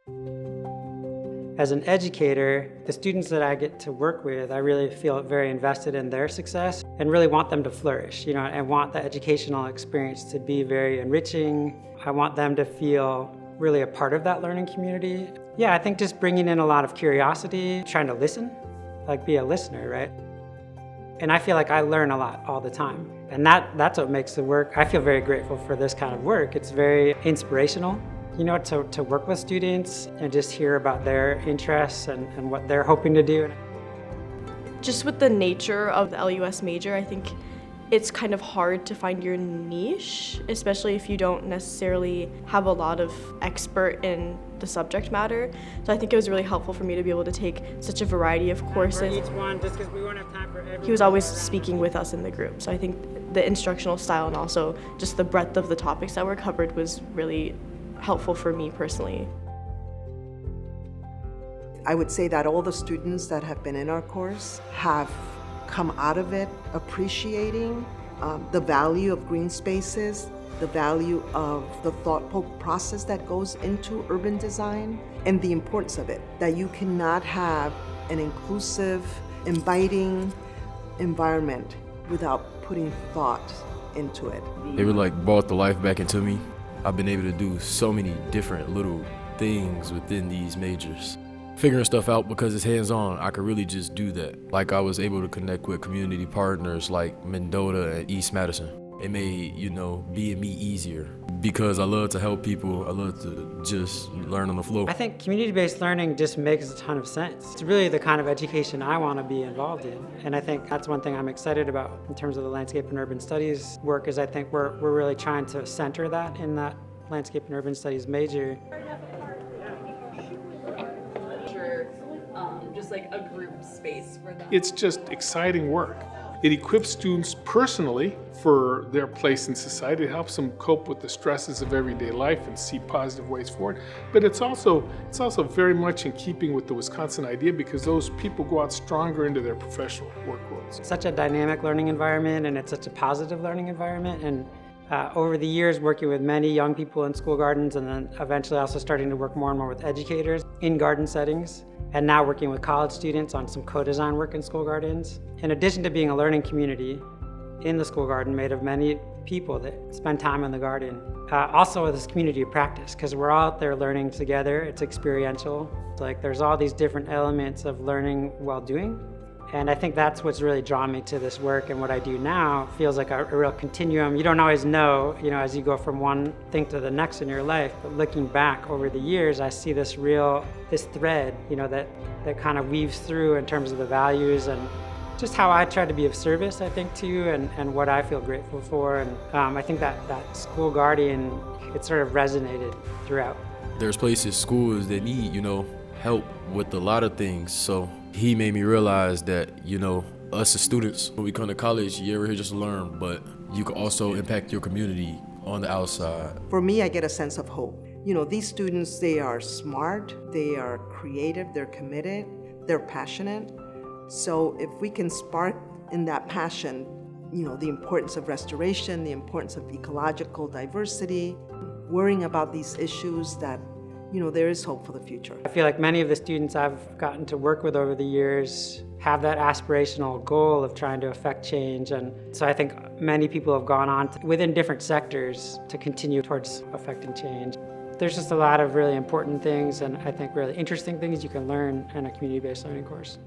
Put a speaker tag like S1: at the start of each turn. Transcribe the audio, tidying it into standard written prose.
S1: As an educator, the students that I get to work with, I really feel very invested in their success and really want them to flourish, and want the educational experience to be very enriching. I want them to feel really a part of that learning community. Yeah, I think just bringing in a lot of curiosity, trying to listen, like be a listener, right? And I feel like I learn a lot all the time. And that's what makes the work, I feel very grateful for this kind of work. It's very inspirational. To work with students and just hear about their interests and what they're hoping to do.
S2: Just with the nature of the LUS major, I think it's kind of hard to find your niche, especially if you don't necessarily have a lot of expert in the subject matter. So I think it was really helpful for me to be able to take such a variety of courses.
S1: Each one, just because we won't have time for everyone.
S2: He was always speaking with us in the group. So I think the instructional style and also just the breadth of the topics that were covered was really helpful for me personally.
S3: I would say that all the students that have been in our course have come out of it appreciating the value of green spaces, the value of the thoughtful process that goes into urban design, and the importance of it, that you cannot have an inclusive, inviting environment without putting thought into it.
S4: They really brought the life back into me. I've been able to do so many different little things within these majors. Figuring stuff out because it's hands-on, I could really just do that. I was able to connect with community partners like Mendota and East Madison. It made, being me easier because I love to help people. I love to just learn on the floor.
S1: I think community-based learning just makes a ton of sense. It's really the kind of education I want to be involved in. And I think that's one thing I'm excited about in terms of the landscape and urban studies work is I think we're really trying to center that in that landscape and urban studies major.
S5: Just a group space for them.
S6: It's just exciting work. It equips students personally for their place in society. It helps them cope with the stresses of everyday life and see positive ways forward. But it's also very much in keeping with the Wisconsin idea because those people go out stronger into their professional work worlds.
S1: It's such a dynamic learning environment and it's such a positive learning environment. And over the years, working with many young people in school gardens and then eventually also starting to work more and more with educators in garden settings. And now working with college students on some co-design work in school gardens. In addition to being a learning community in the school garden made of many people that spend time in the garden, also this community of practice, because we're all out there learning together. It's experiential. There's all these different elements of learning while doing. And I think that's what's really drawn me to this work, and what I do now feels like a real continuum. You don't always know, as you go from one thing to the next in your life, but looking back over the years, I see this thread, that kind of weaves through in terms of the values and just how I try to be of service, I think, to you and what I feel grateful for. And I think that school guardian, it sort of resonated throughout.
S4: There's places, schools that need, help with a lot of things. So he made me realize that, us as students, when we come to college, we're here just to learn, but you can also impact your community on the outside.
S3: For me, I get a sense of hope. These students, they are smart, they are creative, they're committed, they're passionate. So if we can spark in that passion, the importance of restoration, the importance of ecological diversity, worrying about these issues, that there is hope for the future.
S1: I feel like many of the students I've gotten to work with over the years have that aspirational goal of trying to affect change. And so I think many people have gone on within different sectors to continue towards affecting change. There's just a lot of really important things and I think really interesting things you can learn in a community-based learning course.